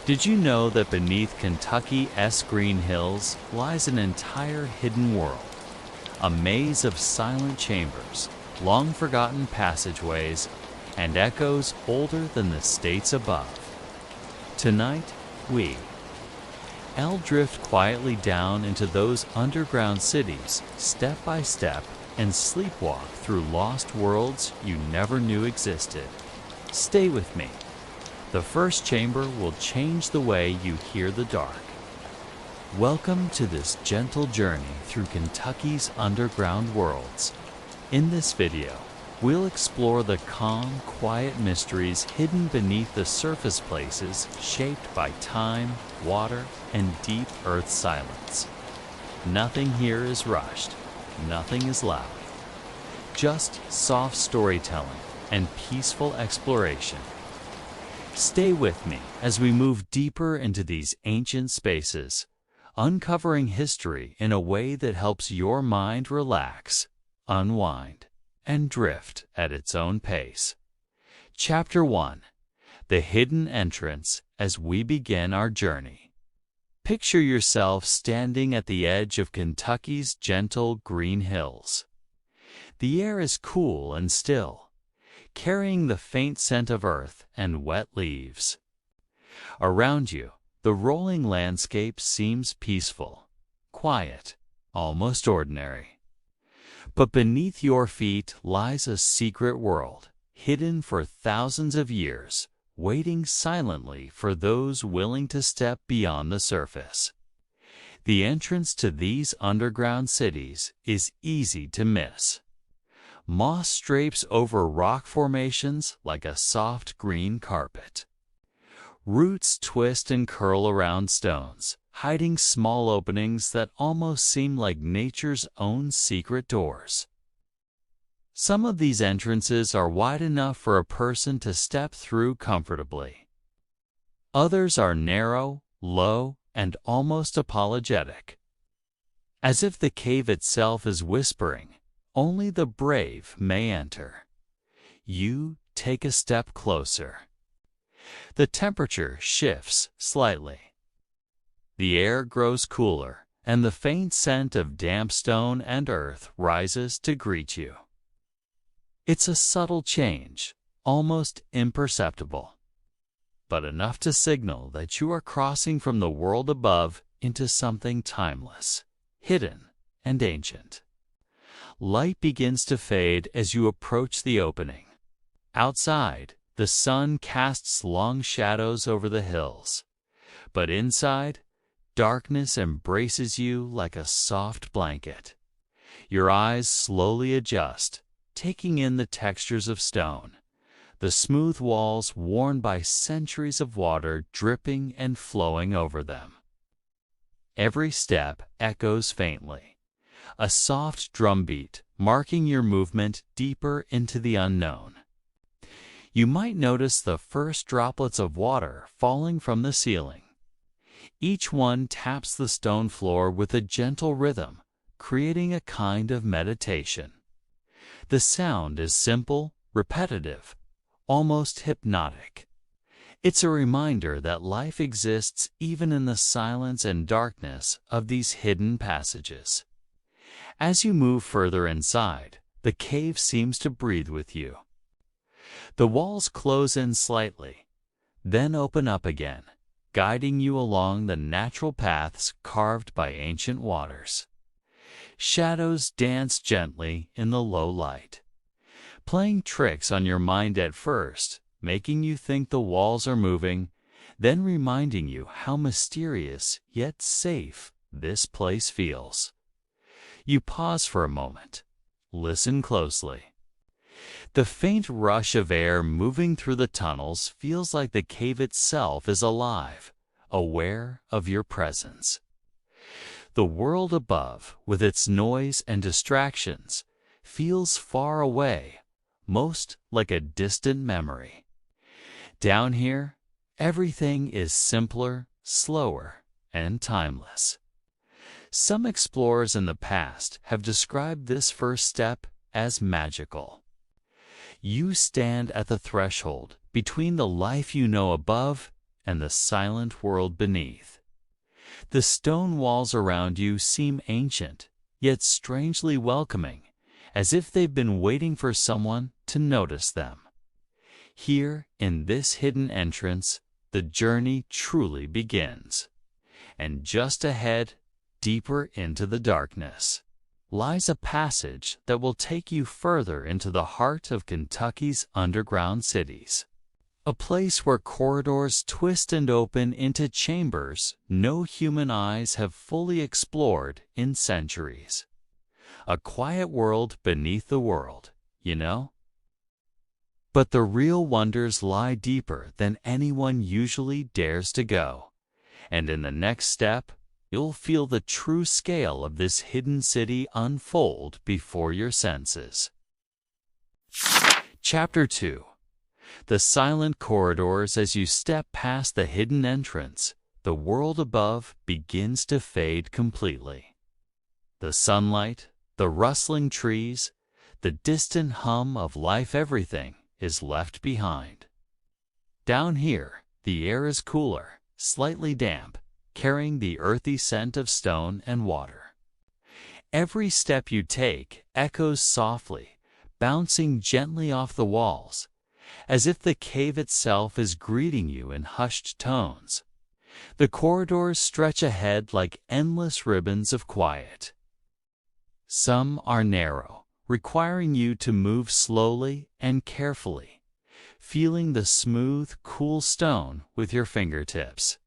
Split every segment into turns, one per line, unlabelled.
Did you know that beneath Kentucky's green hills lies an entire hidden world? A maze of silent chambers, long-forgotten passageways, and echoes older than the states above. Tonight, we'll drift quietly down into those underground cities, step by step, and sleepwalk through lost worlds you never knew existed. Stay with me. The first chamber will change the way you hear the dark. Welcome to this gentle journey through Kentucky's underground worlds. In this video, we'll explore the calm, quiet mysteries hidden beneath the surface places shaped by time, water, and deep earth silence. Nothing here is rushed. Nothing is loud. Just soft storytelling and peaceful exploration. Stay with me as we move deeper into these ancient spaces, uncovering history in a way that helps your mind relax, unwind, and drift at its own pace. Chapter 1: The Hidden Entrance. As we begin our journey, picture yourself standing at the edge of Kentucky's gentle green hills. The air is cool and still, carrying the faint scent of earth and wet leaves. Around you, the rolling landscape seems peaceful, quiet, almost ordinary. But beneath your feet lies a secret world, hidden for thousands of years, waiting silently for those willing to step beyond the surface. The entrance to these underground cities is easy to miss. Moss drapes over rock formations like a soft green carpet. Roots twist and curl around stones, hiding small openings that almost seem like nature's own secret doors. Some of these entrances are wide enough for a person to step through comfortably. Others are narrow, low, and almost apologetic. As if the cave itself is whispering, "Only the brave may enter." You take a step closer. The temperature shifts slightly. The air grows cooler, and the faint scent of damp stone and earth rises to greet you. It's a subtle change, almost imperceptible, but enough to signal that you are crossing from the world above into something timeless, hidden, and ancient. Light begins to fade as you approach the opening. Outside, the sun casts long shadows over the hills, but inside, darkness embraces you like a soft blanket. Your eyes slowly adjust, taking in the textures of stone, the smooth walls worn by centuries of water dripping and flowing over them. Every step echoes faintly, a soft drumbeat marking your movement deeper into the unknown. You might notice the first droplets of water falling from the ceiling. Each one taps the stone floor with a gentle rhythm, creating a kind of meditation. The sound is simple, repetitive, almost hypnotic. It's a reminder that life exists even in the silence and darkness of these hidden passages. As you move further inside, the cave seems to breathe with you. The walls close in slightly, then open up again, guiding you along the natural paths carved by ancient waters. Shadows dance gently in the low light, playing tricks on your mind at first, making you think the walls are moving, then reminding you how mysterious yet safe this place feels. You pause for a moment. Listen closely. The faint rush of air moving through the tunnels feels like the cave itself is alive, aware of your presence. The world above, with its noise and distractions, feels far away, most like a distant memory. Down here, everything is simpler, slower, and timeless. Some explorers in the past have described this first step as magical. You stand at the threshold between the life you know above and the silent world beneath. The stone walls around you seem ancient, yet strangely welcoming, as if they've been waiting for someone to notice them. Here, in this hidden entrance, the journey truly begins. And just ahead, deeper into the darkness, lies a passage that will take you further into the heart of Kentucky's underground cities. A place where corridors twist and open into chambers no human eyes have fully explored in centuries. A quiet world beneath the world, you know? But the real wonders lie deeper than anyone usually dares to go. And in the next step, you'll feel the true scale of this hidden city unfold before your senses. Chapter 2. The silent corridors. As you step past the hidden entrance, the world above begins to fade completely. The sunlight, the rustling trees, the distant hum of life, everything is left behind. Down here, the air is cooler, slightly damp, carrying the earthy scent of stone and water. Every step you take echoes softly, bouncing gently off the walls, as if the cave itself is greeting you in hushed tones. The corridors stretch ahead like endless ribbons of quiet. Some are narrow, requiring you to move slowly and carefully, feeling the smooth, cool stone with your fingertips.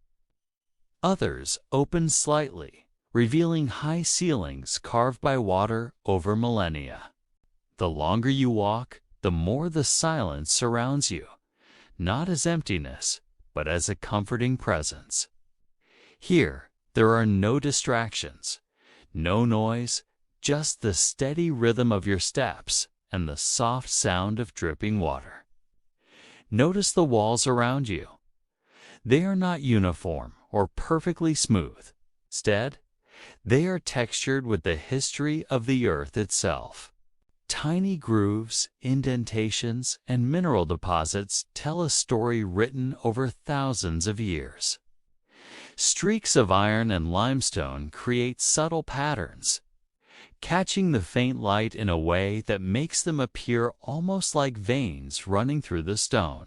Others open slightly, revealing high ceilings carved by water over millennia. The longer you walk, the more the silence surrounds you, not as emptiness, but as a comforting presence. Here, there are no distractions, no noise, just the steady rhythm of your steps and the soft sound of dripping water. Notice the walls around you. They are not uniform or perfectly smooth. Instead, they are textured with the history of the earth itself. Tiny grooves, indentations, and mineral deposits tell a story written over thousands of years. Streaks of iron and limestone create subtle patterns, catching the faint light in a way that makes them appear almost like veins running through the stone.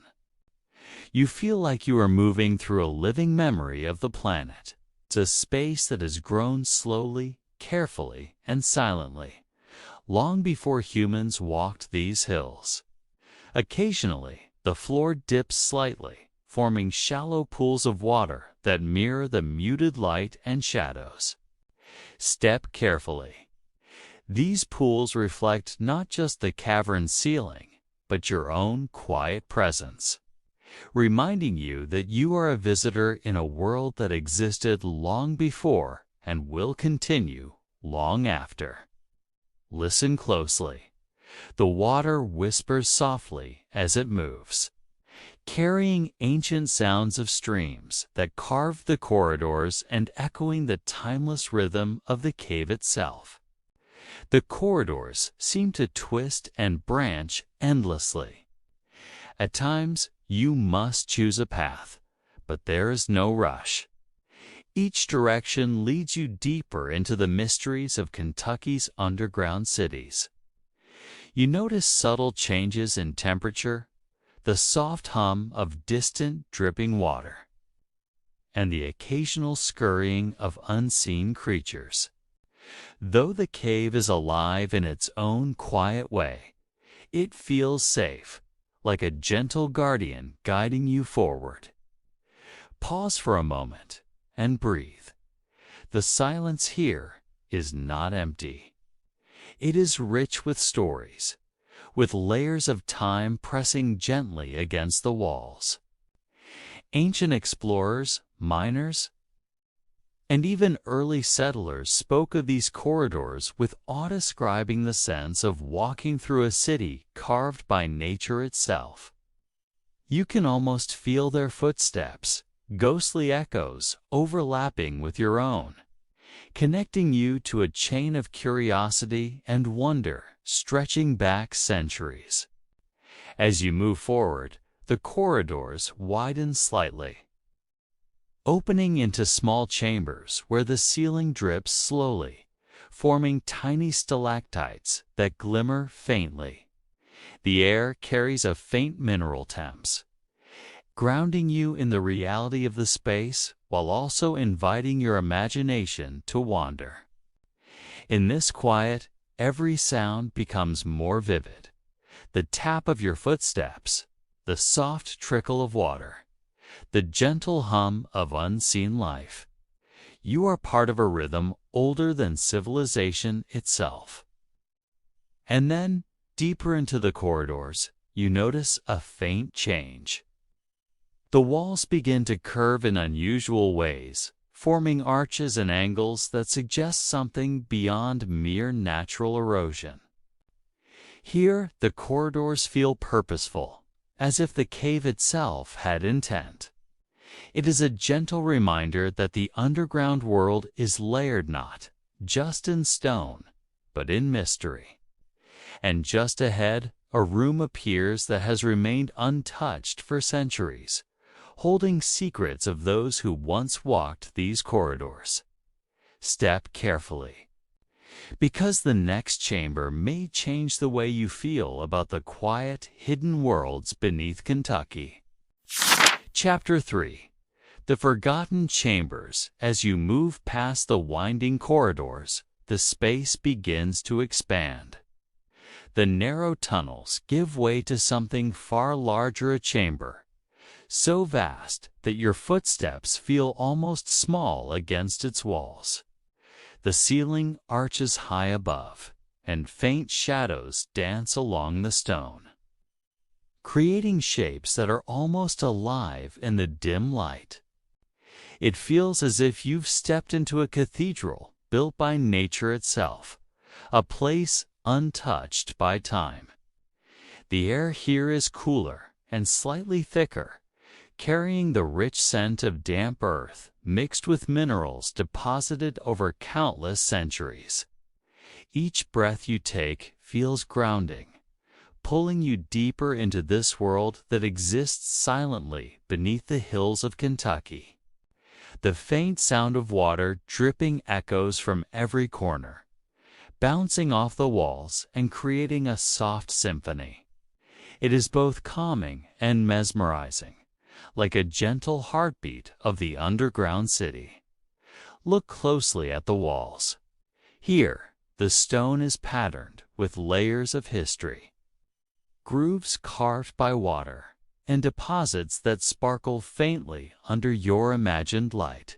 You feel like you are moving through a living memory of the planet. It's a space that has grown slowly, carefully, and silently, long before humans walked these hills. Occasionally, the floor dips slightly, forming shallow pools of water that mirror the muted light and shadows. Step carefully. These pools reflect not just the cavern ceiling, but your own quiet presence, reminding you that you are a visitor in a world that existed long before and will continue long after. Listen closely. The water whispers softly as it moves, carrying ancient sounds of streams that carved the corridors and echoing the timeless rhythm of the cave itself. The corridors seem to twist and branch endlessly. At times, you must choose a path, but there is no rush. Each direction leads you deeper into the mysteries of Kentucky's underground cities. You notice subtle changes in temperature, the soft hum of distant dripping water, and the occasional scurrying of unseen creatures. Though the cave is alive in its own quiet way, it feels safe, like a gentle guardian guiding you forward. Pause for a moment and breathe. The silence here is not empty. It is rich with stories, with layers of time pressing gently against the walls. Ancient explorers, miners, and even early settlers spoke of these corridors with awe, describing the sense of walking through a city carved by nature itself. You can almost feel their footsteps, ghostly echoes overlapping with your own, connecting you to a chain of curiosity and wonder stretching back centuries. As you move forward, the corridors widen slightly, opening into small chambers where the ceiling drips slowly, forming tiny stalactites that glimmer faintly. The air carries a faint mineral temps, grounding you in the reality of the space while also inviting your imagination to wander. In this quiet, every sound becomes more vivid. The tap of your footsteps, the soft trickle of water, the gentle hum of unseen life. You are part of a rhythm older than civilization itself. And then, deeper into the corridors, you notice a faint change. The walls begin to curve in unusual ways, forming arches and angles that suggest something beyond mere natural erosion. Here, the corridors feel purposeful, as if the cave itself had intent. It is a gentle reminder that the underground world is layered not just in stone, but in mystery. And just ahead, a room appears that has remained untouched for centuries, holding secrets of those who once walked these corridors. Step carefully, because the next chamber may change the way you feel about the quiet, hidden worlds beneath Kentucky. Chapter 3. The Forgotten Chambers. As you move past the winding corridors, the space begins to expand. The narrow tunnels give way to something far larger, a chamber, so vast that your footsteps feel almost small against its walls. The ceiling arches high above, and faint shadows dance along the stone, creating shapes that are almost alive in the dim light. It feels as if you've stepped into a cathedral built by nature itself, a place untouched by time. The air here is cooler and slightly thicker, carrying the rich scent of damp earth mixed with minerals deposited over countless centuries. Each breath you take feels grounding, pulling you deeper into this world that exists silently beneath the hills of Kentucky. The faint sound of water dripping echoes from every corner, bouncing off the walls and creating a soft symphony. It is both calming and mesmerizing, like a gentle heartbeat of the underground city. Look closely at the walls. Here, the stone is patterned with layers of history, grooves carved by water, and deposits that sparkle faintly under your imagined light.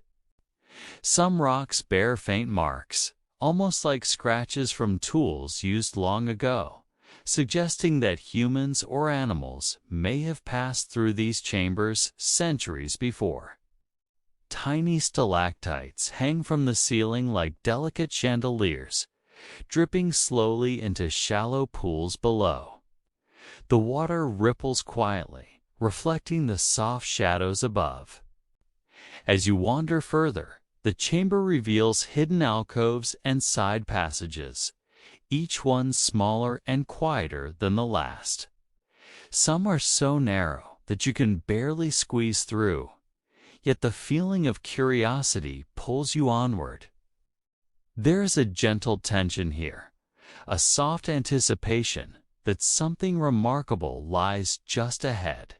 Some rocks bear faint marks, almost like scratches from tools used long ago, suggesting that humans or animals may have passed through these chambers centuries before. Tiny stalactites hang from the ceiling like delicate chandeliers, dripping slowly into shallow pools below. The water ripples quietly, reflecting the soft shadows above. As you wander further, the chamber reveals hidden alcoves and side passages, each one smaller and quieter than the last. Some are so narrow that you can barely squeeze through, yet the feeling of curiosity pulls you onward. There is a gentle tension here, a soft anticipation that something remarkable lies just ahead.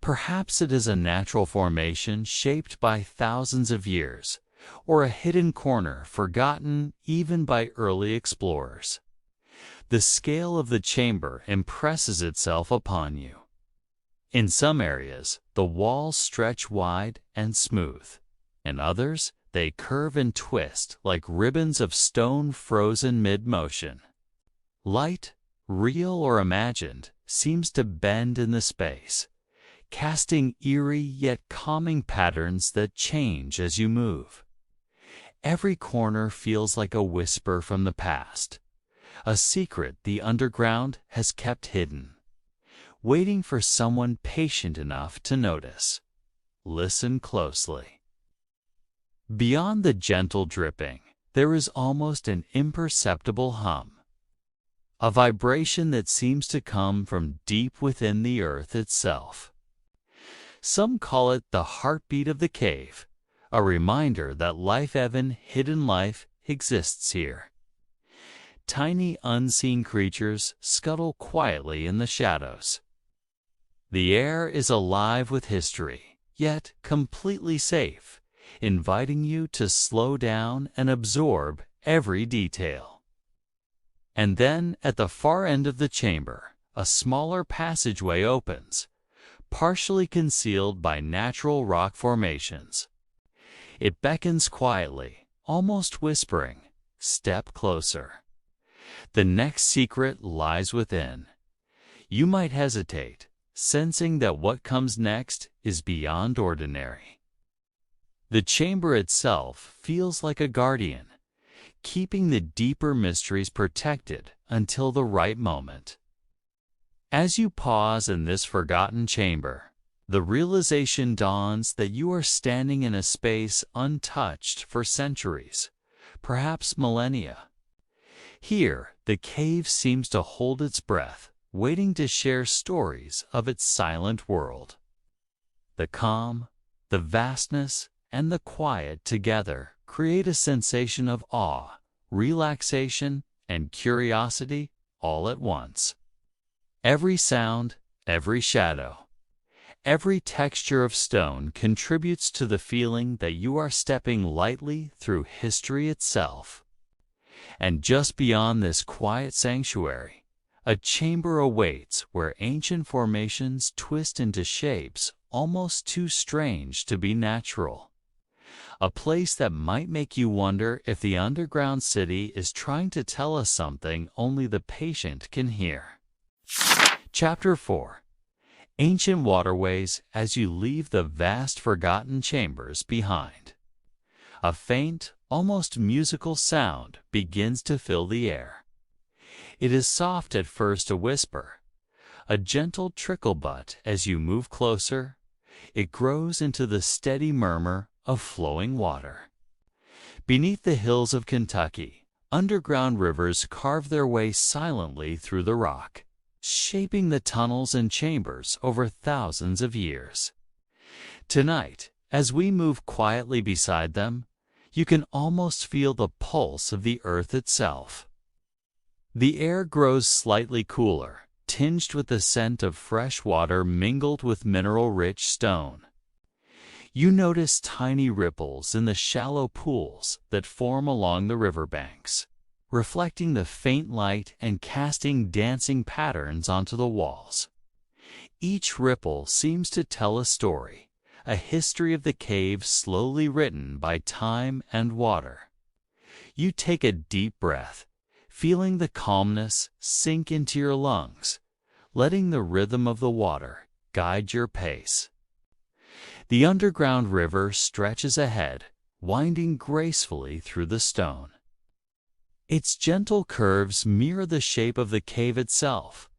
Perhaps it is a natural formation shaped by thousands of years, or a hidden corner forgotten even by early explorers. The scale of the chamber impresses itself upon you. In some areas, the walls stretch wide and smooth. In others, they curve and twist like ribbons of stone frozen mid-motion. Light, real or imagined, seems to bend in the space, casting eerie yet calming patterns that change as you move. Every corner feels like a whisper from the past, a secret the underground has kept hidden, waiting for someone patient enough to notice. Listen closely. Beyond the gentle dripping, there is almost an imperceptible hum, a vibration that seems to come from deep within the earth itself. Some call it the heartbeat of the cave, a reminder that life-even hidden life exists here. Tiny unseen creatures scuttle quietly in the shadows. The air is alive with history, yet completely safe, inviting you to slow down and absorb every detail. And then, at the far end of the chamber, a smaller passageway opens, partially concealed by natural rock formations. It beckons quietly, almost whispering, "Step closer." The next secret lies within. You might hesitate, sensing that what comes next is beyond ordinary. The chamber itself feels like a guardian, keeping the deeper mysteries protected until the right moment. As you pause in this forgotten chamber, the realization dawns that you are standing in a space untouched for centuries, perhaps millennia. Here, the cave seems to hold its breath, waiting to share stories of its silent world. The calm, the vastness, and the quiet together create a sensation of awe, relaxation, and curiosity all at once. Every sound, every shadow, every texture of stone contributes to the feeling that you are stepping lightly through history itself. And just beyond this quiet sanctuary, a chamber awaits where ancient formations twist into shapes almost too strange to be natural. A place that might make you wonder if the underground city is trying to tell us something only the patient can hear. Chapter 4. Ancient waterways as you leave the vast forgotten chambers behind. A faint, almost musical sound begins to fill the air. It is soft at first, a whisper, a gentle trickle, but as you move closer, it grows into the steady murmur of flowing water. Beneath the hills of Kentucky, underground rivers carve their way silently through the rock, shaping the tunnels and chambers over thousands of years. Tonight, as we move quietly beside them, you can almost feel the pulse of the earth itself. The air grows slightly cooler, tinged with the scent of fresh water mingled with mineral-rich stone. You notice tiny ripples in the shallow pools that form along the riverbanks, reflecting the faint light and casting dancing patterns onto the walls. Each ripple seems to tell a story, a history of the cave slowly written by time and water. You take a deep breath, feeling the calmness sink into your lungs, letting the rhythm of the water guide your pace. The underground river stretches ahead, winding gracefully through the stone. Its gentle curves mirror the shape of the cave itself,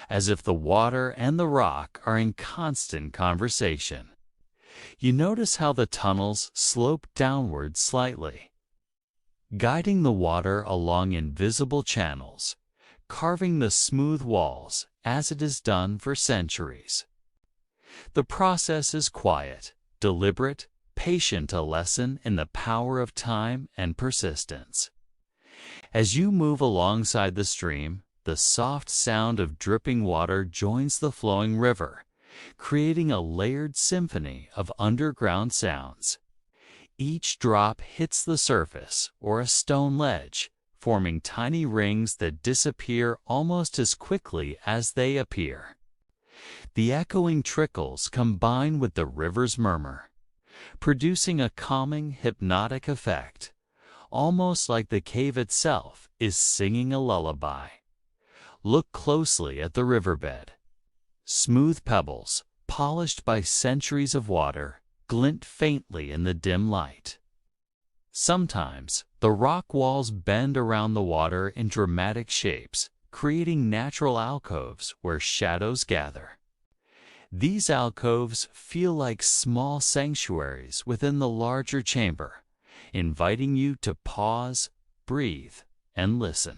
as if the water and the rock are in constant conversation. You notice how the tunnels slope downward slightly, guiding the water along invisible channels, carving the smooth walls as it has done for centuries. The process is quiet, deliberate, patient, a lesson in the power of time and persistence. As you move alongside the stream, the soft sound of dripping water joins the flowing river, creating a layered symphony of underground sounds. Each drop hits the surface or a stone ledge, forming tiny rings that disappear almost as quickly as they appear. The echoing trickles combine with the river's murmur, producing a calming, hypnotic effect, almost like the cave itself is singing a lullaby. Look closely at the riverbed. Smooth pebbles, polished by centuries of water, glint faintly in the dim light. Sometimes, the rock walls bend around the water in dramatic shapes, creating natural alcoves where shadows gather. These alcoves feel like small sanctuaries within the larger chamber, inviting you to pause, breathe, and listen.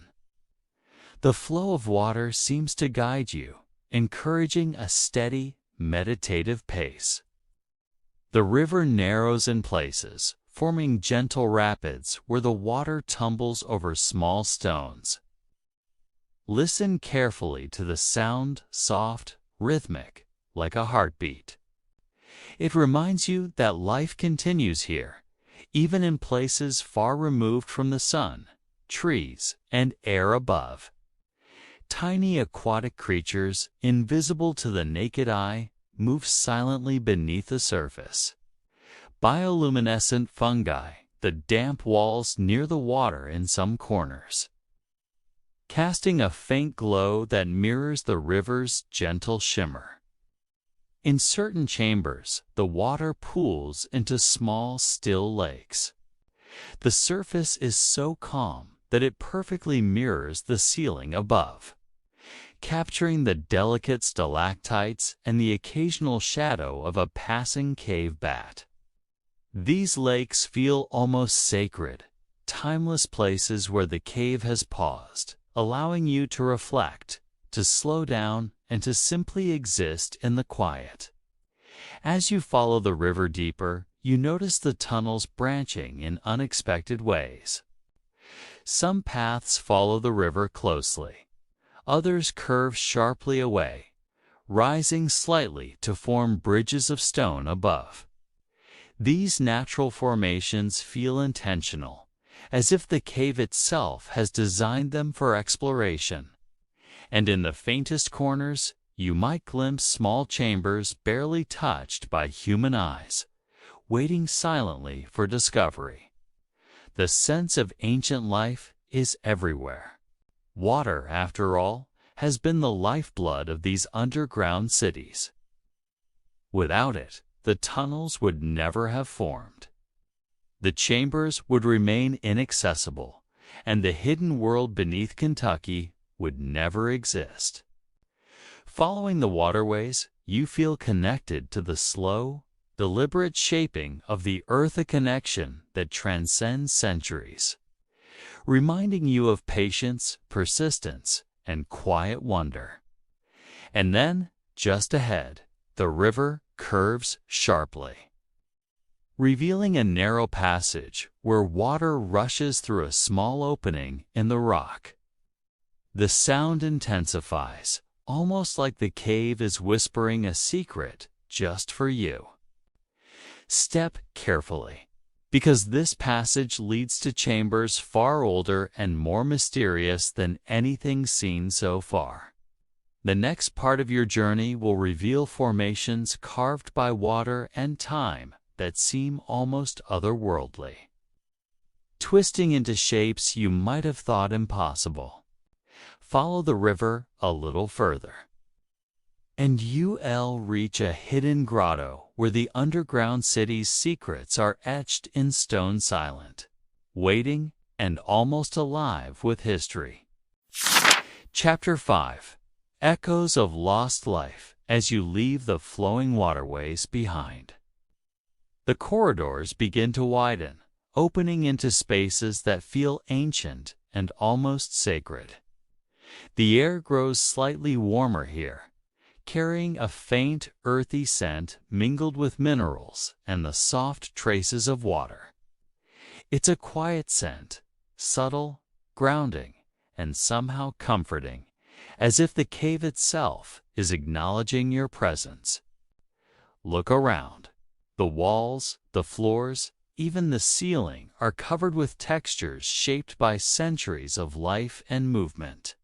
The flow of water seems to guide you, encouraging a steady, meditative pace. The river narrows in places, forming gentle rapids where the water tumbles over small stones. Listen carefully to the sound, soft, rhythmic, like a heartbeat. It reminds you that life continues here, even in places far removed from the sun, trees, and air above. Tiny aquatic creatures, invisible to the naked eye, move silently beneath the surface. Bioluminescent fungi, the damp walls near the water in some corners, casting a faint glow that mirrors the river's gentle shimmer. In certain chambers, the water pools into small, still lakes. The surface is so calm that it perfectly mirrors the ceiling above, capturing the delicate stalactites and the occasional shadow of a passing cave bat. These lakes feel almost sacred, timeless places where the cave has paused, allowing you to reflect, to slow down, and to simply exist in the quiet. As you follow the river deeper, you notice the tunnels branching in unexpected ways. Some paths follow the river closely. Others curve sharply away, rising slightly to form bridges of stone above. These natural formations feel intentional, as if the cave itself has designed them for exploration. And in the faintest corners, you might glimpse small chambers barely touched by human eyes, waiting silently for discovery. The sense of ancient life is everywhere. Water, after all, has been the lifeblood of these underground cities. Without it, the tunnels would never have formed. The chambers would remain inaccessible, and the hidden world beneath Kentucky would never exist. Following the waterways, you feel connected to the slow, deliberate shaping of the earth, a connection that transcends centuries, reminding you of patience, persistence, and quiet wonder. And then, just ahead, the river curves sharply, revealing a narrow passage where water rushes through a small opening in the rock. The sound intensifies, almost like the cave is whispering a secret just for you. Step carefully, because this passage leads to chambers far older and more mysterious than anything seen so far. The next part of your journey will reveal formations carved by water and time that seem almost otherworldly, twisting into shapes you might have thought impossible. Follow the river a little further, and you'll reach a hidden grotto where the underground city's secrets are etched in stone, silent, waiting, and almost alive with history. Chapter 5: Echoes of Lost Life as you leave the flowing waterways behind. The corridors begin to widen, opening into spaces that feel ancient and almost sacred. The air grows slightly warmer here, carrying a faint, earthy scent mingled with minerals and the soft traces of water. It's a quiet scent, subtle, grounding, and somehow comforting, as if the cave itself is acknowledging your presence. Look around. The walls, the floors, even the ceiling are covered with textures shaped by centuries of life and movement.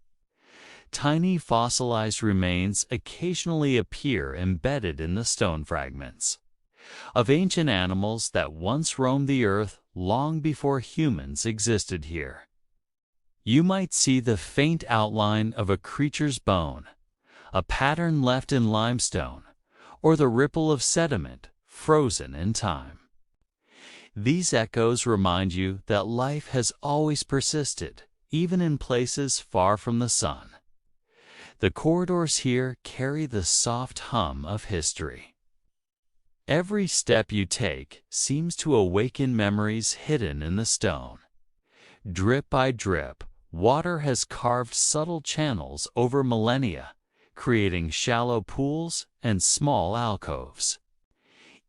Tiny fossilized remains occasionally appear embedded in the stone fragments, of ancient animals that once roamed the earth long before humans existed here. You might see the faint outline of a creature's bone, a pattern left in limestone, or the ripple of sediment frozen in time. These echoes remind you that life has always persisted, even in places far from the sun. The corridors here carry the soft hum of history. Every step you take seems to awaken memories hidden in the stone. Drip by drip, water has carved subtle channels over millennia, creating shallow pools and small alcoves.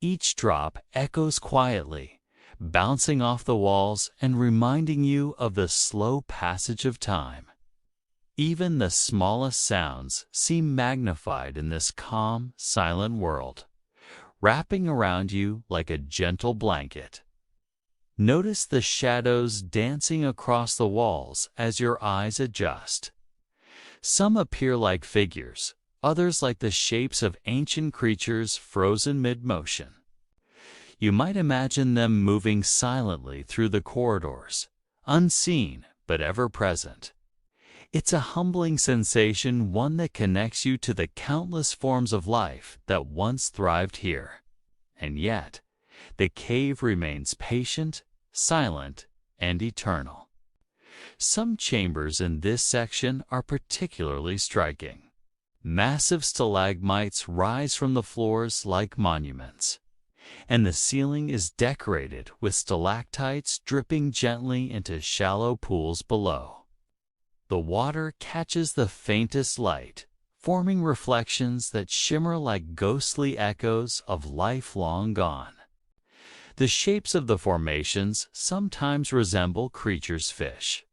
Each drop echoes quietly, bouncing off the walls and reminding you of the slow passage of time. Even the smallest sounds seem magnified in this calm, silent world, wrapping around you like a gentle blanket. Notice the shadows dancing across the walls as your eyes adjust. Some appear like figures, others like the shapes of ancient creatures frozen mid-motion. You might imagine them moving silently through the corridors, unseen but ever present. It's a humbling sensation, one that connects you to the countless forms of life that once thrived here. And yet, the cave remains patient, silent, and eternal. Some chambers in this section are particularly striking. Massive stalagmites rise from the floors like monuments, and the ceiling is decorated with stalactites dripping gently into shallow pools below. The water catches the faintest light, forming reflections that shimmer like ghostly echoes of life long gone. The shapes of the formations sometimes resemble creatures' fish,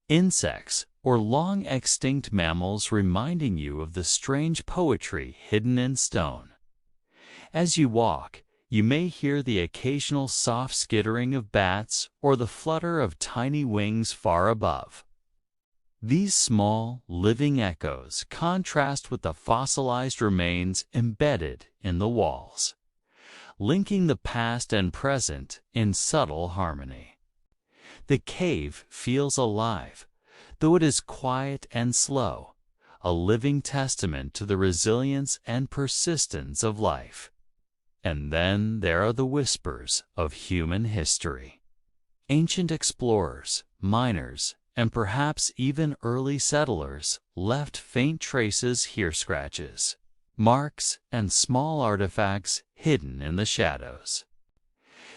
insects, or long-extinct mammals, reminding you of the strange poetry hidden in stone. As you walk, you may hear the occasional soft skittering of bats or the flutter of tiny wings far above. These small, living echoes contrast with the fossilized remains embedded in the walls, linking the past and present in subtle harmony. The cave feels alive, though it is quiet and slow, a living testament to the resilience and persistence of life. And then there are the whispers of human history. Ancient explorers, miners, and perhaps even early settlers left faint traces here, scratches, marks, and small artifacts hidden in the shadows.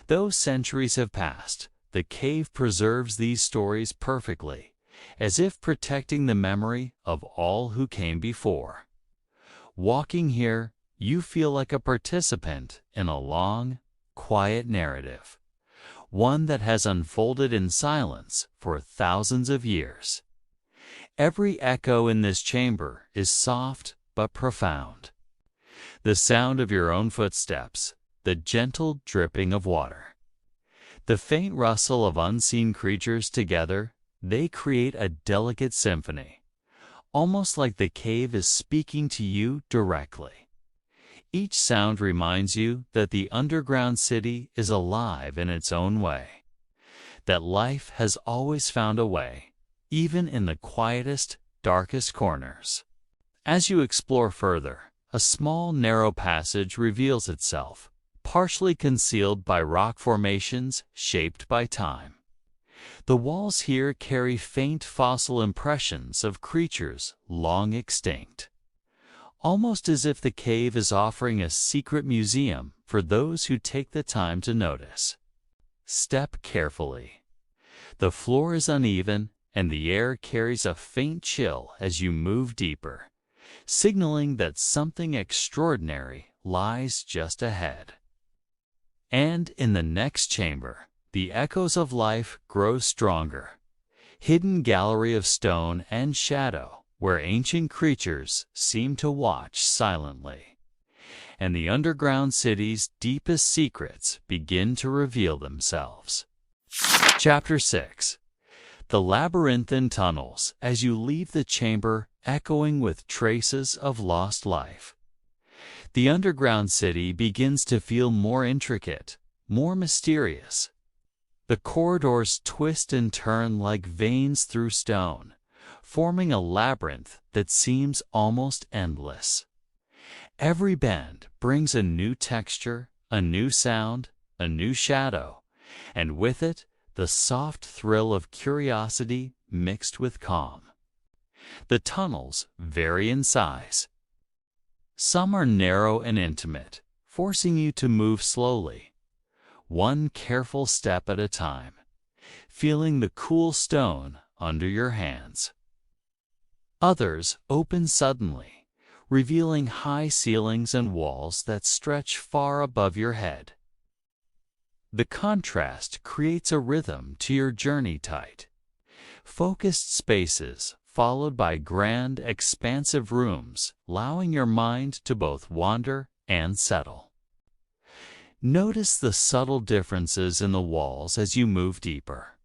Though centuries have passed, the cave preserves these stories perfectly, as if protecting the memory of all who came before. Walking here, you feel like a participant in a long, quiet narrative, one that has unfolded in silence for thousands of years. Every echo in this chamber is soft but profound. The sound of your own footsteps, the gentle dripping of water, the faint rustle of unseen creatures, together, they create a delicate symphony, almost like the cave is speaking to you directly. Each sound reminds you that the underground city is alive in its own way, that life has always found a way, even in the quietest, darkest corners. As you explore further, a small, narrow passage reveals itself, partially concealed by rock formations shaped by time. The walls here carry faint fossil impressions of creatures long extinct, almost as if the cave is offering a secret museum for those who take the time to notice. Step carefully. The floor is uneven, and the air carries a faint chill as you move deeper, signaling that something extraordinary lies just ahead. And in the next chamber, the echoes of life grow stronger. Hidden gallery of stone and shadow, where ancient creatures seem to watch silently, and the underground city's deepest secrets begin to reveal themselves. Chapter 6. The labyrinthine tunnels, as you leave the chamber, echoing with traces of lost life. The underground city begins to feel more intricate, more mysterious. The corridors twist and turn like veins through stone, forming a labyrinth that seems almost endless. Every bend brings a new texture, a new sound, a new shadow, and with it, the soft thrill of curiosity mixed with calm. The tunnels vary in size. Some are narrow and intimate, forcing you to move slowly, one careful step at a time, feeling the cool stone under your hands. Others open suddenly, revealing high ceilings and walls that stretch far above your head. The contrast creates a rhythm to your journey. Tight, focused spaces followed by grand, expansive rooms, allowing your mind to both wander and settle. Notice the subtle differences in the walls as you move deeper.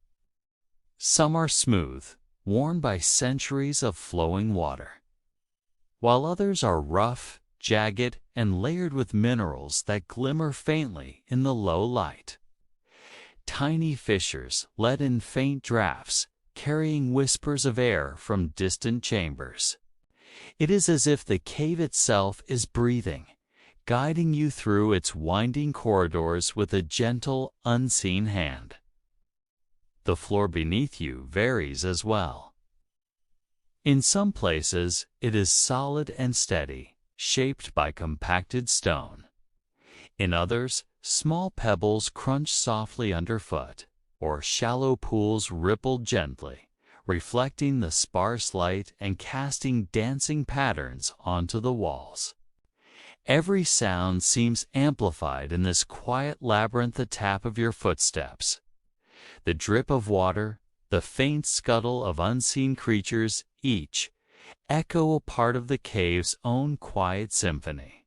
Some are smooth, worn by centuries of flowing water, while others are rough, jagged, and layered with minerals that glimmer faintly in the low light. Tiny fissures let in faint drafts, carrying whispers of air from distant chambers. It is as if the cave itself is breathing, guiding you through its winding corridors with a gentle, unseen hand. The floor beneath you varies as well. In some places, it is solid and steady, shaped by compacted stone. In others, small pebbles crunch softly underfoot, or shallow pools ripple gently, reflecting the sparse light and casting dancing patterns onto the walls. Every sound seems amplified in this quiet labyrinth: the tap of your footsteps, the drip of water, the faint scuttle of unseen creatures, each echo a part of the cave's own quiet symphony.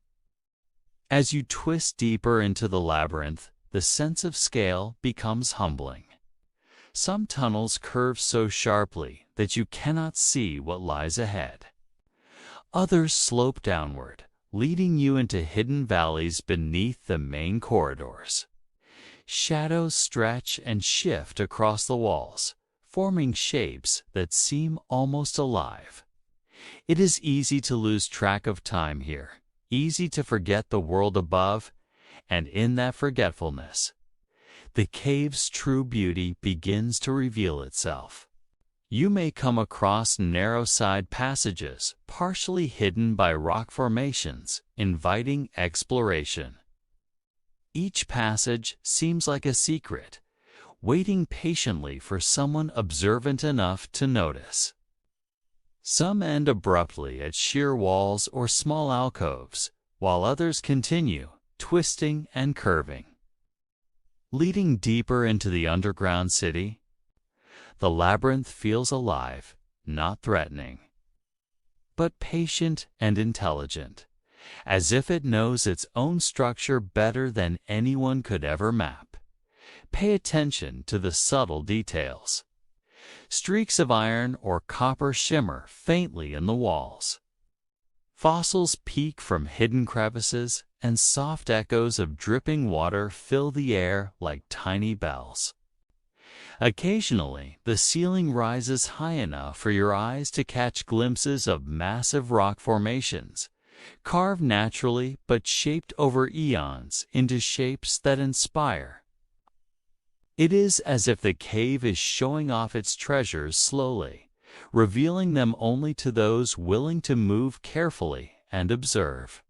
As you twist deeper into the labyrinth, the sense of scale becomes humbling. Some tunnels curve so sharply that you cannot see what lies ahead. Others slope downward, leading you into hidden valleys beneath the main corridors. Shadows stretch and shift across the walls, forming shapes that seem almost alive. It is easy to lose track of time here, easy to forget the world above, and in that forgetfulness, the cave's true beauty begins to reveal itself. You may come across narrow side passages, partially hidden by rock formations, inviting exploration. Each passage seems like a secret, waiting patiently for someone observant enough to notice. Some end abruptly at sheer walls or small alcoves, while others continue, twisting and curving. Leading deeper into the underground city, the labyrinth feels alive, not threatening, but patient and intelligent, as if it knows its own structure better than anyone could ever map. Pay attention to the subtle details. Streaks of iron or copper shimmer faintly in the walls. Fossils peek from hidden crevices, and soft echoes of dripping water fill the air like tiny bells. Occasionally, the ceiling rises high enough for your eyes to catch glimpses of massive rock formations, carved naturally but shaped over eons into shapes that inspire. It is as if the cave is showing off its treasures slowly, revealing them only to those willing to move carefully and observe.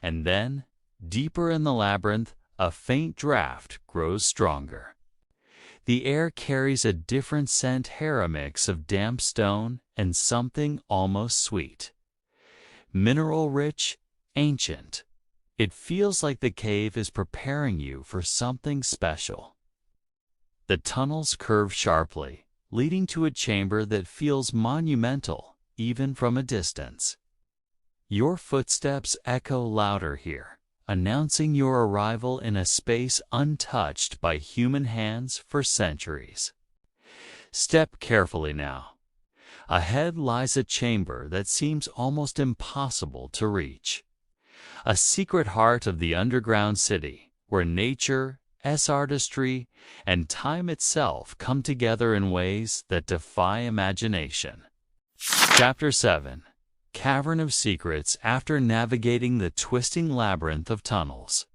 And then, deeper in the labyrinth, a faint draft grows stronger. The air carries a different scent, a mix of damp stone and something almost sweet. Mineral-rich, ancient. It feels like the cave is preparing you for something special. The tunnels curve sharply, leading to a chamber that feels monumental, even from a distance. Your footsteps echo louder here, announcing your arrival in a space untouched by human hands for centuries. Step carefully now. Ahead lies a chamber that seems almost impossible to reach. A secret heart of the underground city, where nature, artistry, and time itself come together in ways that defy imagination. Chapter 7. Cavern of Secrets. After navigating the twisting labyrinth of tunnels,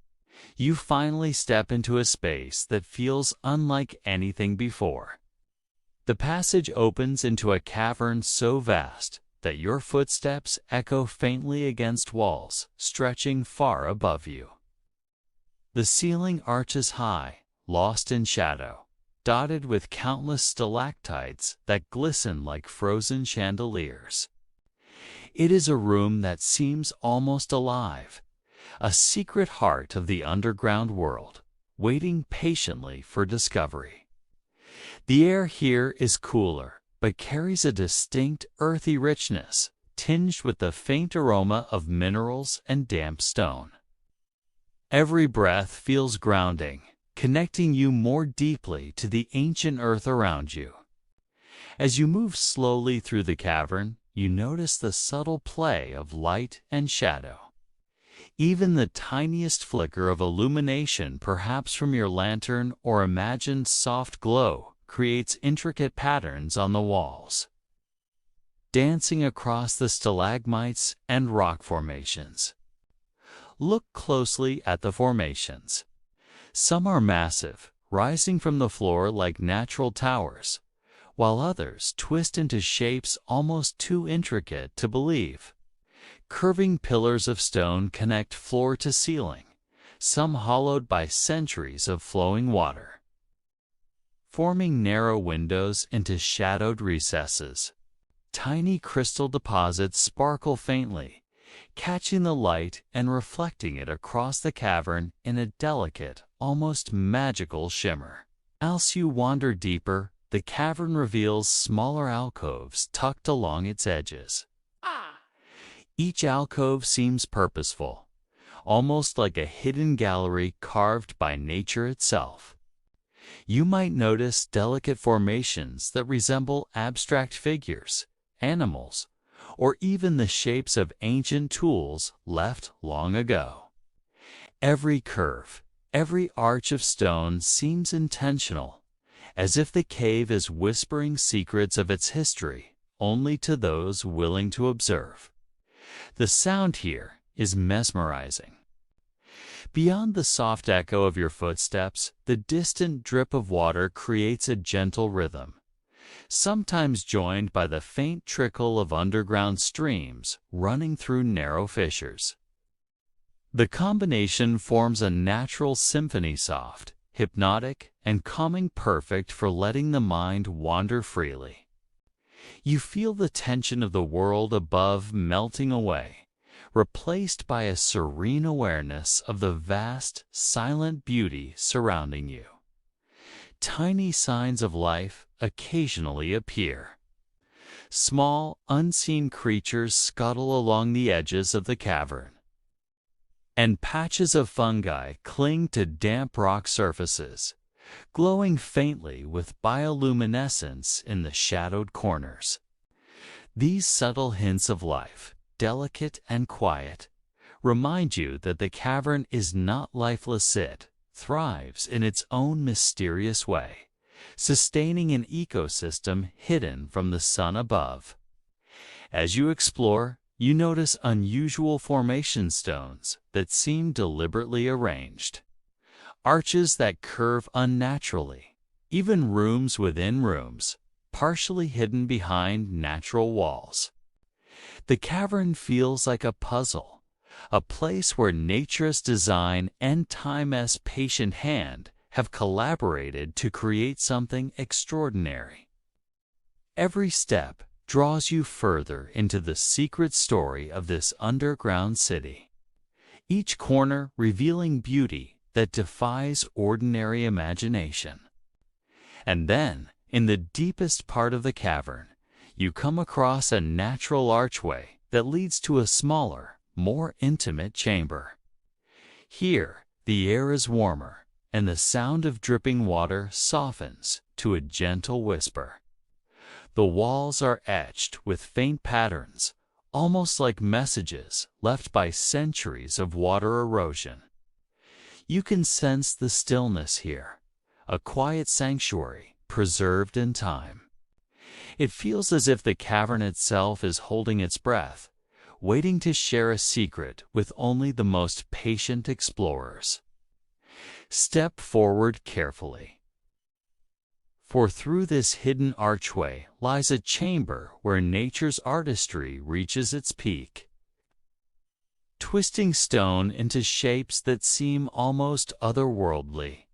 you finally step into a space that feels unlike anything before. The passage opens into a cavern so vast that your footsteps echo faintly against walls stretching far above you. The ceiling arches high, lost in shadow, dotted with countless stalactites that glisten like frozen chandeliers. It is a room that seems almost alive, a secret heart of the underground world, waiting patiently for discovery. The air here is cooler, but carries a distinct earthy richness, tinged with the faint aroma of minerals and damp stone. Every breath feels grounding, connecting you more deeply to the ancient earth around you. As you move slowly through the cavern, you notice the subtle play of light and shadow. Even the tiniest flicker of illumination, perhaps from your lantern or imagined soft glow, creates intricate patterns on the walls, dancing across the stalagmites and rock formations. Look closely at the formations. Some are massive, rising from the floor like natural towers, while others twist into shapes almost too intricate to believe. Curving pillars of stone connect floor to ceiling, some hollowed by centuries of flowing water, forming narrow windows into shadowed recesses. Tiny crystal deposits sparkle faintly, catching the light and reflecting it across the cavern in a delicate, almost magical shimmer. As you wander deeper, the cavern reveals smaller alcoves tucked along its edges. Each alcove seems purposeful, almost like a hidden gallery carved by nature itself. You might notice delicate formations that resemble abstract figures, animals, or even the shapes of ancient tools left long ago. Every curve, every arch of stone seems intentional, as if the cave is whispering secrets of its history only to those willing to observe. The sound here is mesmerizing. Beyond the soft echo of your footsteps, the distant drip of water creates a gentle rhythm, sometimes joined by the faint trickle of underground streams running through narrow fissures. The combination forms a natural symphony, soft, hypnotic, and calming, perfect for letting the mind wander freely. You feel the tension of the world above melting away, replaced by a serene awareness of the vast, silent beauty surrounding you. Tiny signs of life occasionally appear. Small, unseen creatures scuttle along the edges of the cavern, and patches of fungi cling to damp rock surfaces, glowing faintly with bioluminescence in the shadowed corners. These subtle hints of life, delicate and quiet, remind you that the cavern is not lifeless. It thrives in its own mysterious way, sustaining an ecosystem hidden from the sun above. As you explore, you notice unusual formation stones that seem deliberately arranged, arches that curve unnaturally, even rooms within rooms, partially hidden behind natural walls. The cavern feels like a puzzle, a place where nature's design and time's patient hand have collaborated to create something extraordinary. Every step draws you further into the secret story of this underground city, each corner revealing beauty that defies ordinary imagination. And then, in the deepest part of the cavern, you come across a natural archway that leads to a smaller, more intimate chamber. Here, the air is warmer, and the sound of dripping water softens to a gentle whisper. The walls are etched with faint patterns, almost like messages left by centuries of water erosion. You can sense the stillness here, a quiet sanctuary preserved in time. It feels as if the cavern itself is holding its breath, waiting to share a secret with only the most patient explorers. Step forward carefully, for through this hidden archway lies a chamber where nature's artistry reaches its peak, twisting stone into shapes that seem almost otherworldly.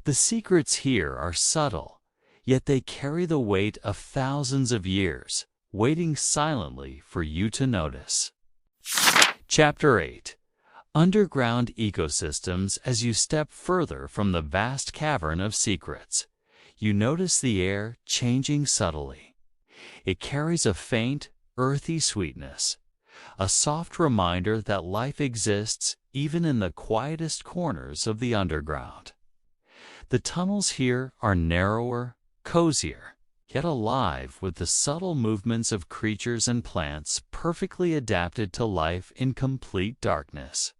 The secrets here are subtle, yet they carry the weight of thousands of years, waiting silently for you to notice. Chapter 8. Underground Ecosystems. As you step further from the vast cavern of secrets, you notice the air changing subtly. It carries a faint, earthy sweetness, a soft reminder that life exists even in the quietest corners of the underground. The tunnels here are narrower, cozier, yet alive with the subtle movements of creatures and plants perfectly adapted to life in complete darkness.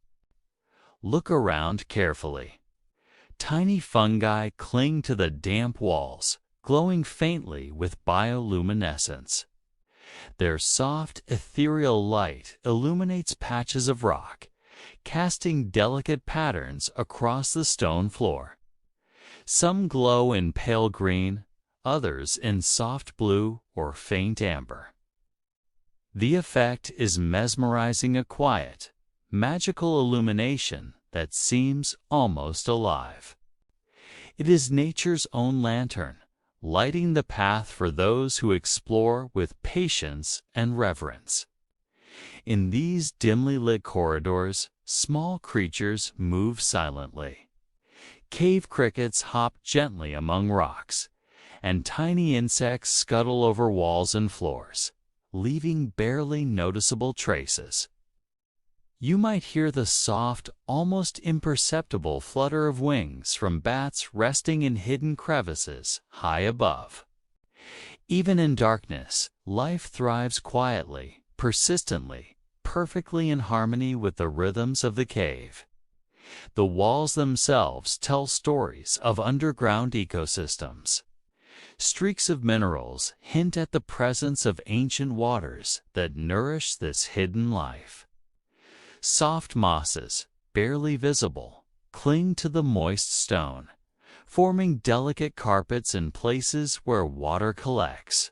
Look around carefully. Tiny fungi cling to the damp walls, glowing faintly with bioluminescence. Their soft, ethereal light illuminates patches of rock, casting delicate patterns across the stone floor. Some glow in pale green, others in soft blue or faint amber. The effect is mesmerizing, a quiet, magical illumination that seems almost alive. It is nature's own lantern, lighting the path for those who explore with patience and reverence. In these dimly lit corridors, small creatures move silently. Cave crickets hop gently among rocks, and tiny insects scuttle over walls and floors, leaving barely noticeable traces. You might hear the soft, almost imperceptible flutter of wings from bats resting in hidden crevices high above. Even in darkness, life thrives quietly, persistently, perfectly in harmony with the rhythms of the cave. The walls themselves tell stories of underground ecosystems. Streaks of minerals hint at the presence of ancient waters that nourish this hidden life. Soft mosses, barely visible, cling to the moist stone, forming delicate carpets in places where water collects.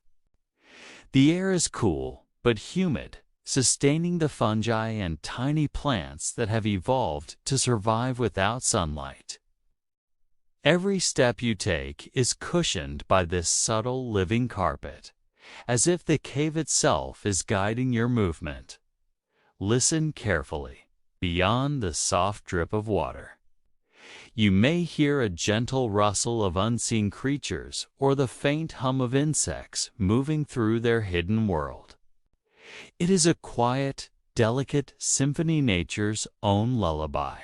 The air is cool but humid, sustaining the fungi and tiny plants that have evolved to survive without sunlight. Every step you take is cushioned by this subtle living carpet, as if the cave itself is guiding your movement. Listen carefully, beyond the soft drip of water. You may hear a gentle rustle of unseen creatures or the faint hum of insects moving through their hidden world. It is a quiet, delicate symphony, nature's own lullaby.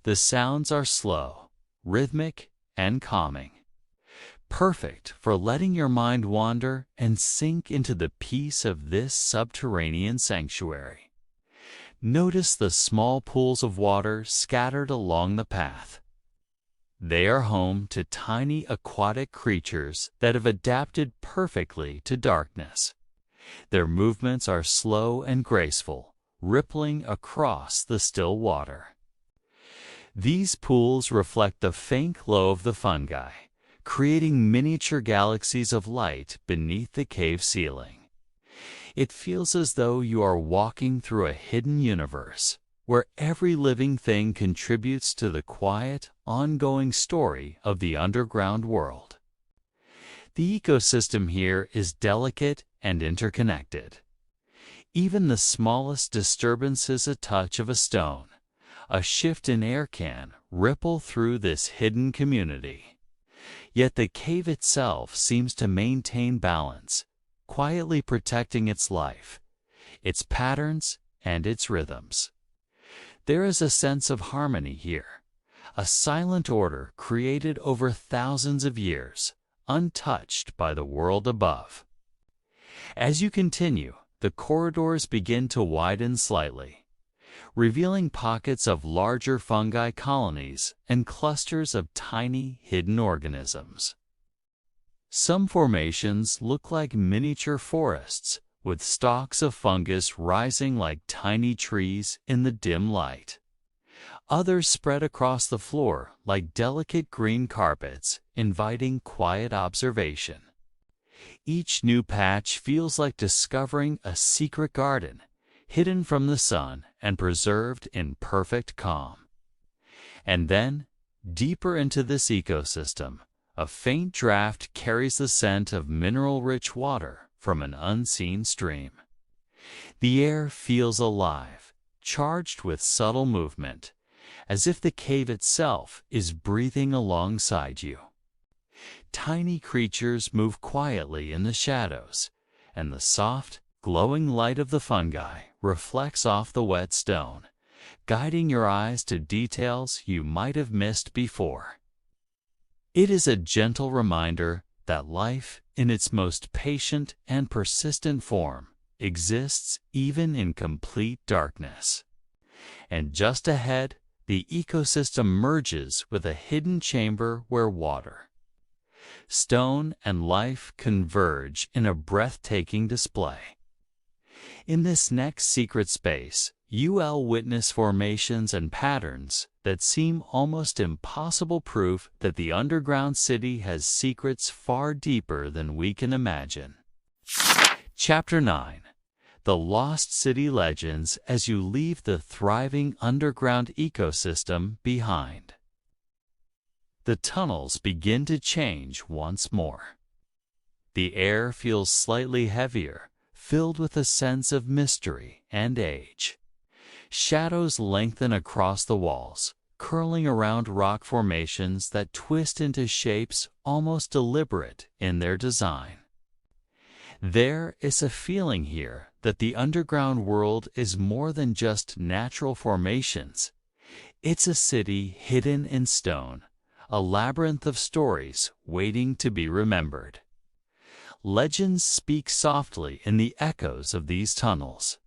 The sounds are slow, rhythmic, and calming, perfect for letting your mind wander and sink into the peace of this subterranean sanctuary. Notice the small pools of water scattered along the path. They are home to tiny aquatic creatures that have adapted perfectly to darkness. Their movements are slow and graceful, rippling across the still water. These pools reflect the faint glow of the fungi, creating miniature galaxies of light beneath the cave ceiling. It feels as though you are walking through a hidden universe, where every living thing contributes to the quiet, ongoing story of the underground world. The ecosystem here is delicate and interconnected. Even the smallest disturbance is a touch of a stone. A shift in air can ripple through this hidden community. Yet the cave itself seems to maintain balance, quietly protecting its life, its patterns, and its rhythms. There is a sense of harmony here, a silent order created over thousands of years, untouched by the world above. As you continue, the corridors begin to widen slightly, revealing pockets of larger fungi colonies and clusters of tiny, hidden organisms. Some formations look like miniature forests, with stalks of fungus rising like tiny trees in the dim light. Others spread across the floor like delicate green carpets, inviting quiet observation. Each new patch feels like discovering a secret garden, hidden from the sun and preserved in perfect calm. And then, deeper into this ecosystem, a faint draft carries the scent of mineral-rich water from an unseen stream. The air feels alive, charged with subtle movement, as if the cave itself is breathing alongside you. Tiny creatures move quietly in the shadows, and the soft, glowing light of the fungi reflects off the wet stone, guiding your eyes to details you might have missed before. It is a gentle reminder that life, in its most patient and persistent form, exists even in complete darkness. And just ahead, the ecosystem merges with a hidden chamber where water, stone, and life converge in a breathtaking display. In this next secret space, you'll witness formations and patterns that seem almost impossible proof that the underground city has secrets far deeper than we can imagine. Chapter 9. The Lost City Legends as you leave the thriving underground ecosystem behind. The tunnels begin to change once more. The air feels slightly heavier, filled with a sense of mystery and age. Shadows lengthen across the walls, curling around rock formations that twist into shapes almost deliberate in their design. There is a feeling here that the underground world is more than just natural formations. It's a city hidden in stone, a labyrinth of stories waiting to be remembered. Legends speak softly in the echoes of these tunnels.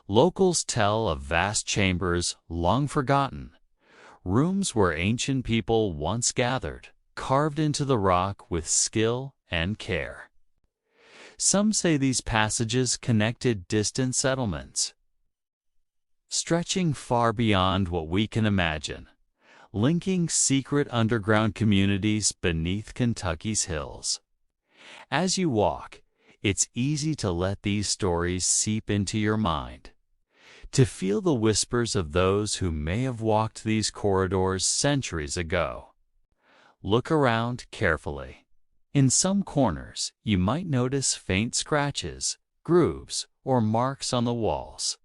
Locals tell of vast chambers long forgotten, rooms where ancient people once gathered, carved into the rock with skill and care. Some say these passages connected distant settlements, stretching far beyond what we can imagine, linking secret underground communities beneath Kentucky's hills. As you walk, it's easy to let these stories seep into your mind, to feel the whispers of those who may have walked these corridors centuries ago. Look around carefully. In some corners, you might notice faint scratches, grooves, or marks on the walls.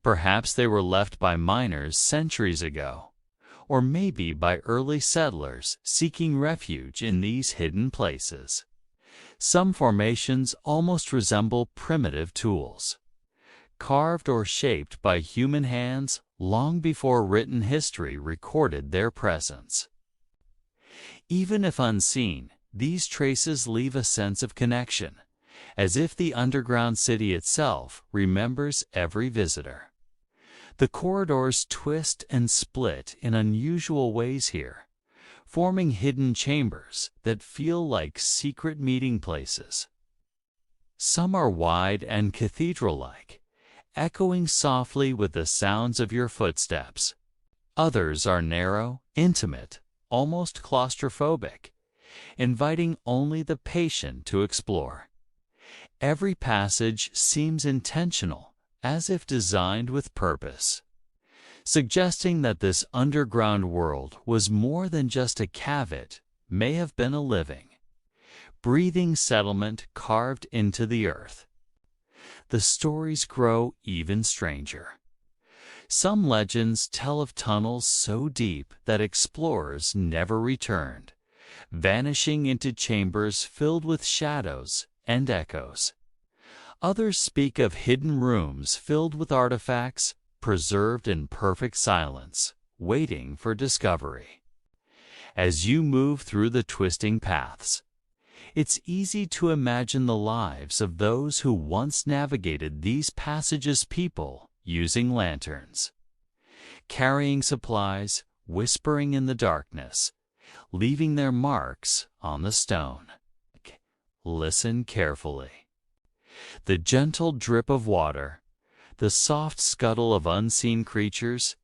Perhaps they were left by miners centuries ago, or maybe by early settlers seeking refuge in these hidden places. Some formations almost resemble primitive tools, carved or shaped by human hands long before written history recorded their presence. Even if unseen, these traces leave a sense of connection, as if the underground city itself remembers every visitor. The corridors twist and split in unusual ways here, forming hidden chambers that feel like secret meeting places. Some are wide and cathedral-like, echoing softly with the sounds of your footsteps. Others are narrow, intimate, almost claustrophobic, inviting only the patient to explore. Every passage seems intentional, as if designed with purpose, suggesting that this underground world was more than just a cavern, may have been a living, breathing settlement carved into the earth. The stories grow even stranger. Some legends tell of tunnels so deep that explorers never returned, vanishing into chambers filled with shadows and echoes. Others speak of hidden rooms filled with artifacts preserved in perfect silence, waiting for discovery. As you move through the twisting paths, it's easy to imagine the lives of those who once navigated these passages, people using lanterns, carrying supplies, whispering in the darkness, leaving their marks on the stone. Listen carefully. The gentle drip of water, the soft scuttle of unseen creatures,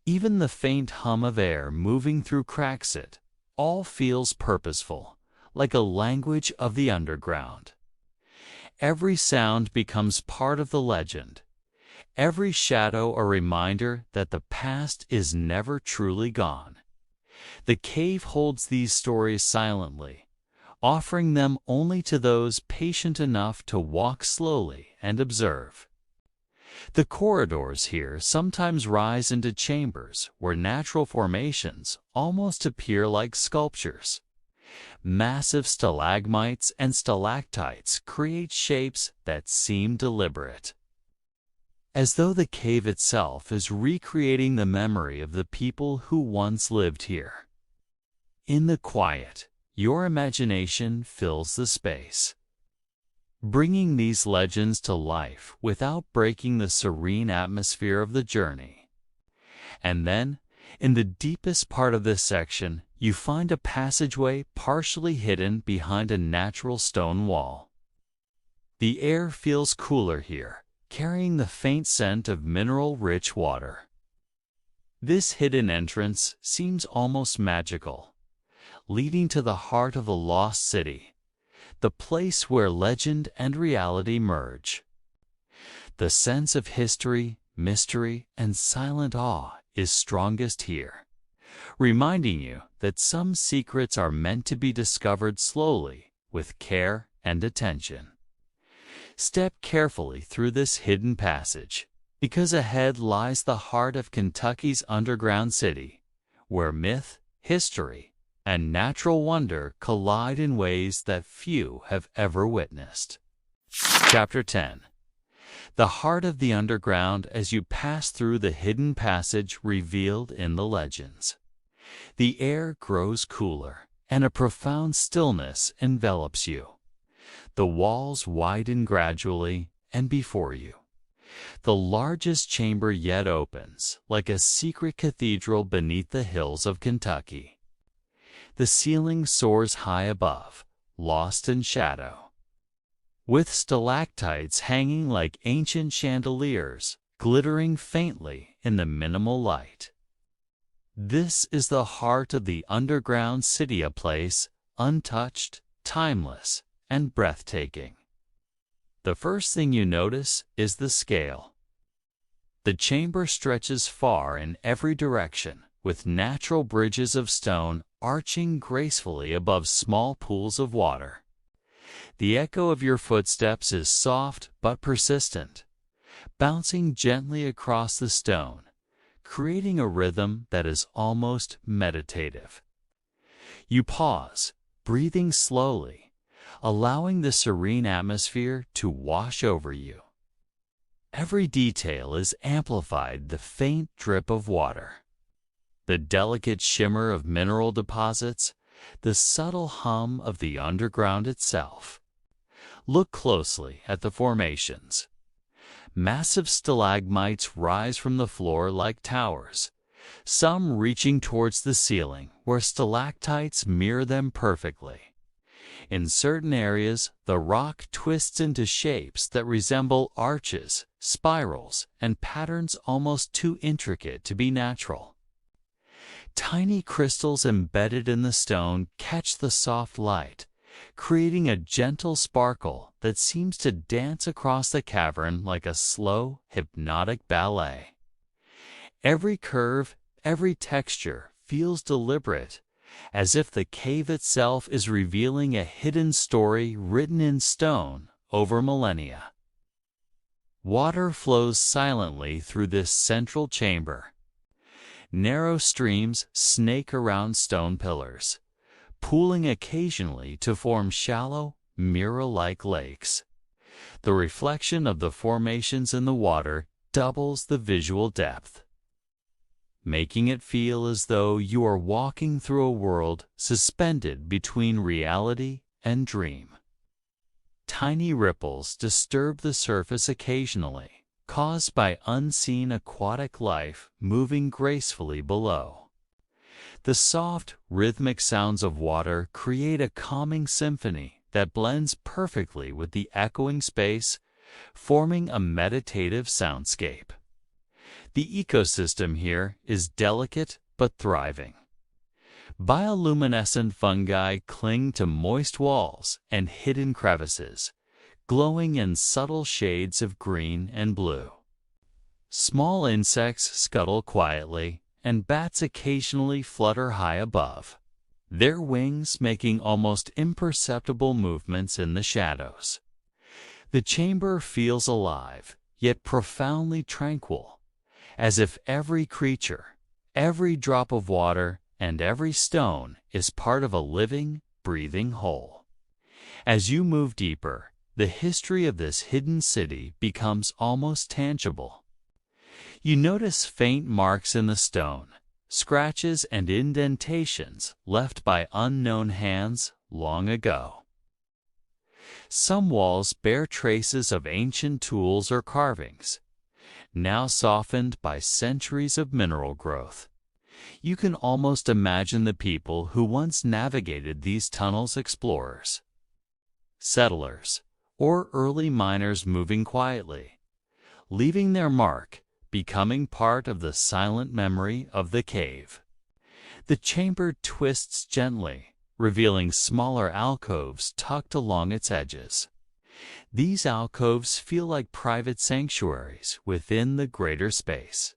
even the faint hum of air moving through cracks, it all feels purposeful, like a language of the underground. Every sound becomes part of the legend, every shadow a reminder that the past is never truly gone. The cave holds these stories silently, offering them only to those patient enough to walk slowly and observe. The corridors here sometimes rise into chambers where natural formations almost appear like sculptures. Massive stalagmites and stalactites create shapes that seem deliberate, as though the cave itself is recreating the memory of the people who once lived here. In the quiet, your imagination fills the space, bringing these legends to life without breaking the serene atmosphere of the journey. And then, in the deepest part of this section, you find a passageway partially hidden behind a natural stone wall. The air feels cooler here, carrying the faint scent of mineral-rich water. This hidden entrance seems almost magical, leading to the heart of the lost city, the place where legend and reality merge. The sense of history, mystery, and silent awe is strongest here, reminding you that some secrets are meant to be discovered slowly, with care and attention. Step carefully through this hidden passage, because ahead lies the heart of Kentucky's underground city, where myth, history, and natural wonder collide in ways that few have ever witnessed. Chapter 10. The heart of the underground as you pass through the hidden passage revealed in the legends. The air grows cooler, and a profound stillness envelops you. The walls widen gradually, and before you, the largest chamber yet opens, like a secret cathedral beneath the hills of Kentucky. The ceiling soars high above, lost in shadow, with stalactites hanging like ancient chandeliers, glittering faintly in the minimal light. This is the heart of the underground city, a place untouched, timeless, and breathtaking. The first thing you notice is the scale. The chamber stretches far in every direction, with natural bridges of stone arching gracefully above small pools of water. The echo of your footsteps is soft but persistent, bouncing gently across the stone, creating a rhythm that is almost meditative. You pause, breathing slowly, allowing the serene atmosphere to wash over you. Every detail is amplified: the faint drip of water, the delicate shimmer of mineral deposits, the subtle hum of the underground itself. Look closely at the formations. Massive stalagmites rise from the floor like towers, some reaching towards the ceiling where stalactites mirror them perfectly. In certain areas, the rock twists into shapes that resemble arches, spirals, and patterns almost too intricate to be natural. Tiny crystals embedded in the stone catch the soft light, creating a gentle sparkle that seems to dance across the cavern like a slow, hypnotic ballet. Every curve, every texture feels deliberate, as if the cave itself is revealing a hidden story written in stone over millennia. Water flows silently through this central chamber. Narrow streams snake around stone pillars, pooling occasionally to form shallow, mirror-like lakes. The reflection of the formations in the water doubles the visual depth, making it feel as though you are walking through a world suspended between reality and dream. Tiny ripples disturb the surface occasionally, caused by unseen aquatic life moving gracefully below. The soft, rhythmic sounds of water create a calming symphony that blends perfectly with the echoing space, forming a meditative soundscape. The ecosystem here is delicate but thriving. Bioluminescent fungi cling to moist walls and hidden crevices, glowing in subtle shades of green and blue. Small insects scuttle quietly, and bats occasionally flutter high above, their wings making almost imperceptible movements in the shadows. The chamber feels alive, yet profoundly tranquil, as if every creature, every drop of water, and every stone is part of a living, breathing whole. As you move deeper, the history of this hidden city becomes almost tangible. You notice faint marks in the stone, scratches and indentations left by unknown hands long ago. Some walls bear traces of ancient tools or carvings, now softened by centuries of mineral growth. You can almost imagine the people who once navigated these tunnels: explorers, settlers, or early miners moving quietly, leaving their mark, becoming part of the silent memory of the cave. The chamber twists gently, revealing smaller alcoves tucked along its edges. These alcoves feel like private sanctuaries within the greater space.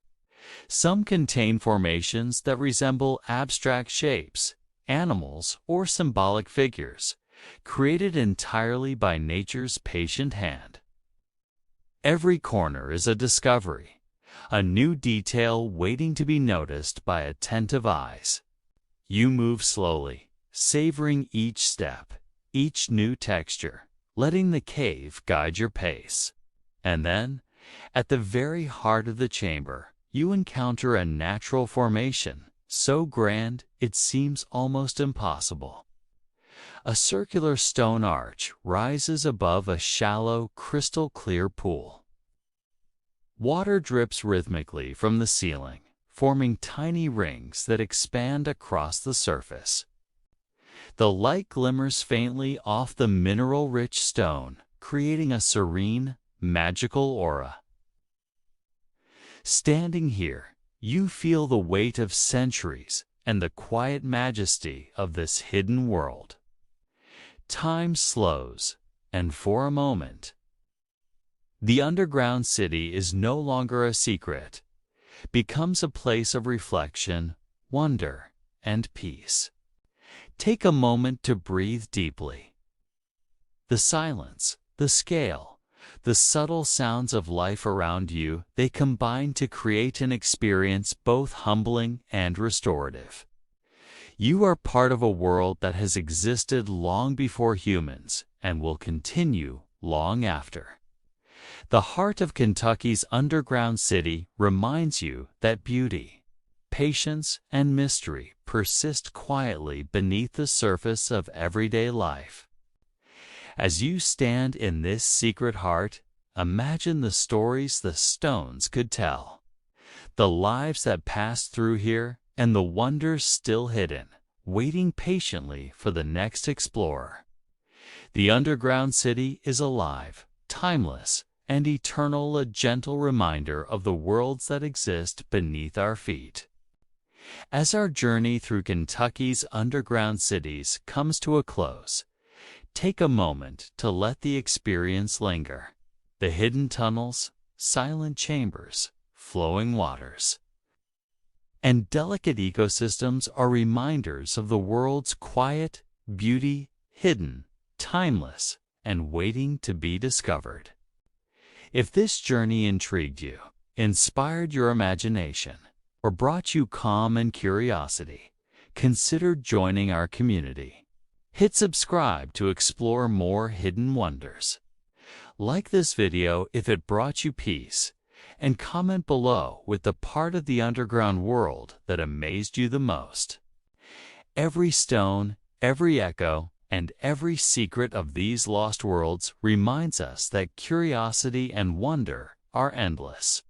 Some contain formations that resemble abstract shapes, animals, or symbolic figures, created entirely by nature's patient hand. Every corner is a discovery, a new detail waiting to be noticed by attentive eyes. You move slowly, savoring each step, each new texture, letting the cave guide your pace. And then, at the very heart of the chamber, you encounter a natural formation, so grand it seems almost impossible. A circular stone arch rises above a shallow, crystal-clear pool. Water drips rhythmically from the ceiling, forming tiny rings that expand across the surface. The light glimmers faintly off the mineral-rich stone, creating a serene, magical aura. Standing here, you feel the weight of centuries and the quiet majesty of this hidden world. Time slows, and for a moment, the underground city is no longer a secret, becomes a place of reflection, wonder, and peace. Take a moment to breathe deeply. The silence, the scale, the subtle sounds of life around you, they combine to create an experience both humbling and restorative. You are part of a world that has existed long before humans and will continue long after. The heart of Kentucky's underground city reminds you that beauty, patience, and mystery persist quietly beneath the surface of everyday life. As you stand in this secret heart, imagine the stories the stones could tell, the lives that passed through here, and the wonders still hidden, waiting patiently for the next explorer. The underground city is alive, timeless, and eternal, a gentle reminder of the worlds that exist beneath our feet. As our journey through Kentucky's underground cities comes to a close, take a moment to let the experience linger. The hidden tunnels, silent chambers, flowing waters, and delicate ecosystems are reminders of the world's quiet beauty, hidden, timeless, and waiting to be discovered. If this journey intrigued you, inspired your imagination, or brought you calm and curiosity, consider joining our community. Hit subscribe to explore more hidden wonders. Like this video if it brought you peace, and comment below with the part of the underground world that amazed you the most. Every stone, every echo, and every secret of these lost worlds reminds us that curiosity and wonder are endless.